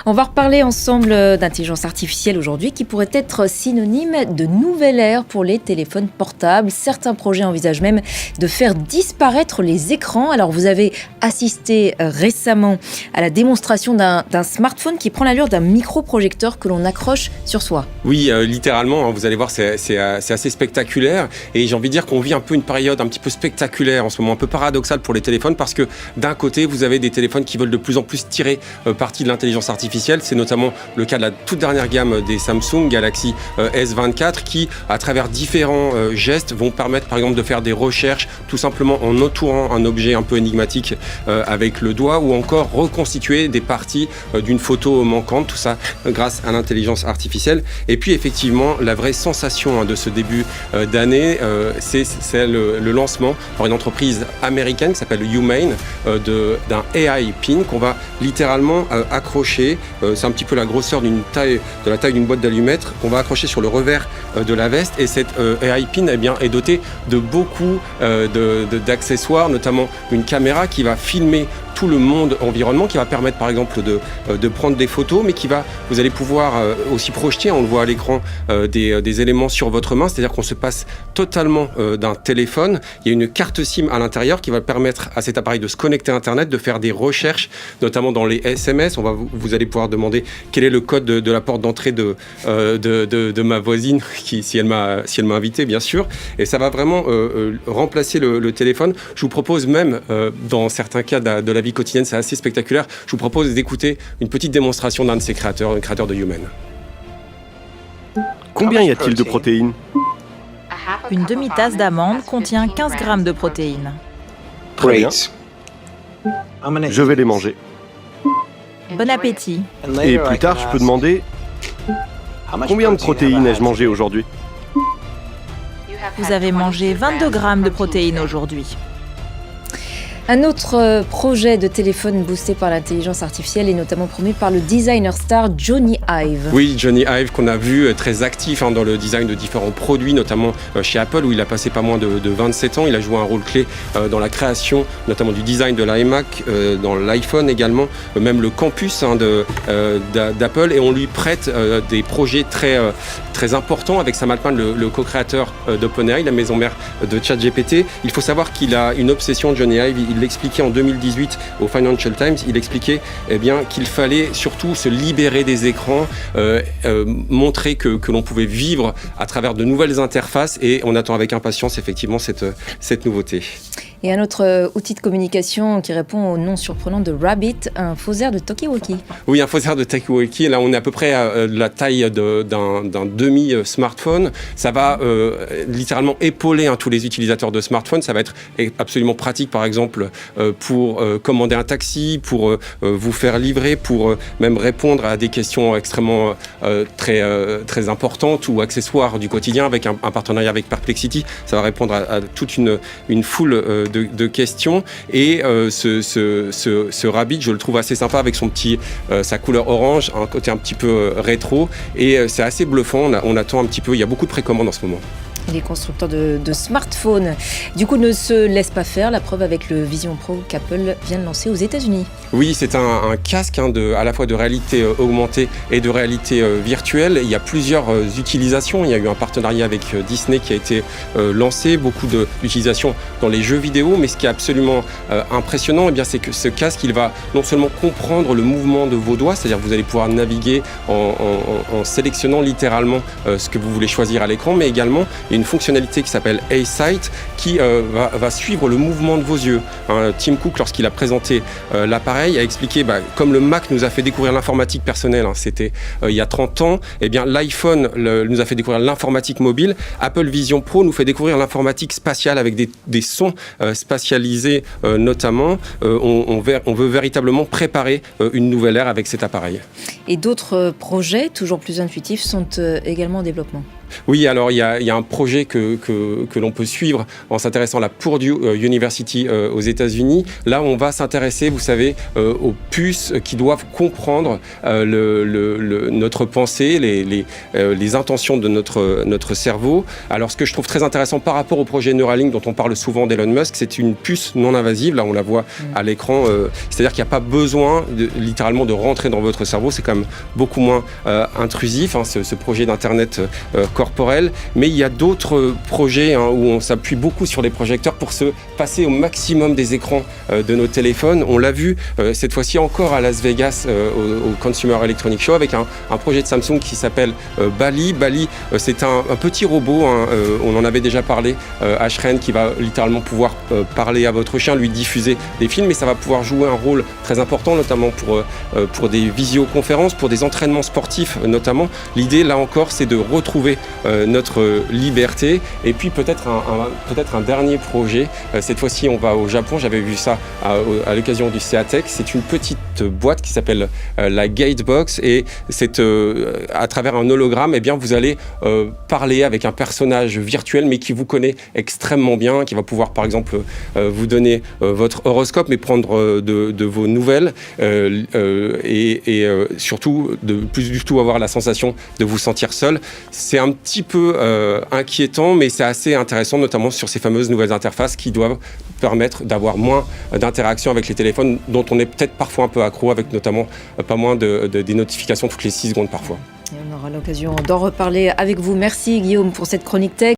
On va reparler ensemble d'intelligence artificielle aujourd'hui qui pourrait être synonyme de nouvelle ère pour les téléphones portables. Certains projets envisagent même de faire disparaître les écrans. Alors vous avez assisté récemment à la démonstration d'un smartphone qui prend l'allure d'un microprojecteur que l'on accroche sur soi. Oui, littéralement, vous allez voir, c'est assez spectaculaire. Et j'ai envie de dire qu'on vit un peu une période un petit peu spectaculaire en ce moment, un peu paradoxale pour les téléphones parce que d'un côté, vous avez des téléphones qui veulent de plus en plus tirer parti de l'intelligence artificielle. C'est notamment le cas de la toute dernière gamme des Samsung Galaxy S24 qui, à travers différents gestes, vont permettre par exemple de faire des recherches tout simplement en entourant un objet un peu énigmatique avec le doigt ou encore reconstituer des parties d'une photo manquante, tout ça grâce à l'intelligence artificielle. Et puis effectivement, la vraie sensation de ce début d'année, c'est le lancement par une entreprise américaine qui s'appelle Humane d'un AI pin qu'on va littéralement accrocher. C'est un petit peu la grosseur de la taille d'une boîte d'allumettes qu'on va accrocher sur le revers de la veste. Et cette AI pin est dotée de beaucoup d'accessoires, notamment une caméra qui va filmer tout le monde environnement, qui va permettre par exemple de prendre des photos, mais vous allez pouvoir aussi projeter, on le voit à l'écran, des éléments sur votre main, c'est-à-dire qu'on se passe totalement d'un téléphone. Il y a une carte SIM à l'intérieur qui va permettre à cet appareil de se connecter à Internet, de faire des recherches, notamment dans les SMS. Vous allez pouvoir demander quel est le code de la porte d'entrée de ma voisine, si elle m'a invité, bien sûr. Et ça va vraiment remplacer le téléphone. Je vous propose même, dans certains cas de la vie quotidienne, c'est assez spectaculaire. Je vous propose d'écouter une petite démonstration d'un de ses créateurs, le créateur de Humane. Combien y a-t-il de protéines ? Une demi-tasse d'amande contient 15 grammes de protéines. Très bien. Je vais les manger. Bon appétit. Et plus tard, je peux demander combien de protéines ai-je mangé aujourd'hui ? Vous avez mangé 22 grammes de protéines aujourd'hui. Un autre projet de téléphone boosté par l'intelligence artificielle est notamment promu par le designer star Jony Ive. Oui, Jony Ive qu'on a vu très actif dans le design de différents produits, notamment chez Apple où il a passé pas moins de 27 ans. Il a joué un rôle clé dans la création notamment du design de l'iMac, dans l'iPhone également, même le campus d'Apple, et on lui prête des projets très importants avec Sam Altman, le co-créateur d'OpenAI, la maison mère de ChatGPT. Il faut savoir qu'il a une obsession, Jony Ive. Il l'expliquait en 2018 au Financial Times. Il expliquait qu'il fallait surtout se libérer des écrans, montrer que l'on pouvait vivre à travers de nouvelles interfaces, et on attend avec impatience effectivement cette nouveauté. Et un autre outil de communication qui répond au nom surprenant de Rabbit, un faussaire de talkie-walkie. Oui, un faussaire de talkie-walkie. Là, on est à peu près à la taille d'un demi-smartphone. Ça va littéralement épauler tous les utilisateurs de smartphones. Ça va être absolument pratique, par exemple, pour commander un taxi, pour vous faire livrer, pour même répondre à des questions extrêmement très importantes ou accessoires du quotidien, avec un partenariat avec Perplexity. Ça va répondre à toute une foule de questions, et ce Rabbit, je le trouve assez sympa avec sa couleur orange, un côté un petit peu rétro, et c'est assez bluffant. On attend un petit peu, il y a beaucoup de précommandes en ce moment. Les constructeurs de smartphones, du coup, ne se laissent pas faire. La preuve avec le Vision Pro qu'Apple vient de lancer aux États-Unis. Oui, c'est un casque à la fois de réalité augmentée et de réalité virtuelle. Il y a plusieurs utilisations. Il y a eu un partenariat avec Disney qui a été lancé, beaucoup d'utilisations dans les jeux vidéo. Mais ce qui est absolument impressionnant, c'est que ce casque, il va non seulement comprendre le mouvement de vos doigts, c'est-à-dire que vous allez pouvoir naviguer en sélectionnant littéralement ce que vous voulez choisir à l'écran, mais également une fonctionnalité qui s'appelle A-Sight qui va suivre le mouvement de vos yeux. Tim Cook, lorsqu'il a présenté l'appareil, a expliqué, comme le Mac nous a fait découvrir l'informatique personnelle, c'était il y a 30 ans, l'iPhone nous a fait découvrir l'informatique mobile. Apple Vision Pro nous fait découvrir l'informatique spatiale avec des sons spatialisés notamment. On veut véritablement préparer une nouvelle ère avec cet appareil. Et d'autres projets toujours plus intuitifs sont également en développement. Oui, alors il y a un projet que l'on peut suivre en s'intéressant à la Purdue University aux États-Unis. Là, on va s'intéresser, vous savez, aux puces qui doivent comprendre notre pensée, les intentions de notre cerveau. Alors, ce que je trouve très intéressant par rapport au projet Neuralink dont on parle souvent d'Elon Musk, c'est une puce non invasive. Là, on la voit à l'écran. C'est-à-dire qu'il n'y a pas besoin littéralement de rentrer dans votre cerveau. C'est quand même beaucoup moins intrusif, ce projet d'Internet corporel. Mais il y a d'autres projets où on s'appuie beaucoup sur les projecteurs pour se passer au maximum des écrans de nos téléphones. On l'a vu cette fois-ci encore à Las Vegas au Consumer Electronics Show avec un projet de Samsung qui s'appelle Bali. Bali, c'est un petit robot, on en avait déjà parlé, Ashren, qui va littéralement pouvoir parler à votre chien, lui diffuser des films, et ça va pouvoir jouer un rôle très important, notamment pour des visioconférences, pour des entraînements sportifs notamment. L'idée, là encore, c'est de retrouver notre liberté. Et puis peut-être un dernier projet. Cette fois-ci, on va au Japon. J'avais vu ça à l'occasion du CEATEC. C'est une petite boîte qui s'appelle la Gatebox, et c'est à travers un hologramme, eh bien, vous allez parler avec un personnage virtuel, mais qui vous connaît extrêmement bien, qui va pouvoir, par exemple, vous donner votre horoscope, mais prendre de vos nouvelles et surtout de plus du tout avoir la sensation de vous sentir seul. C'est un petit peu inquiétant, mais c'est assez intéressant, notamment sur ces fameuses nouvelles interfaces qui doivent permettre d'avoir moins d'interactions avec les téléphones dont on est peut-être parfois un peu accro, avec notamment pas moins des notifications toutes les 6 secondes parfois. Et on aura l'occasion d'en reparler avec vous. Merci Guillaume pour cette chronique tech.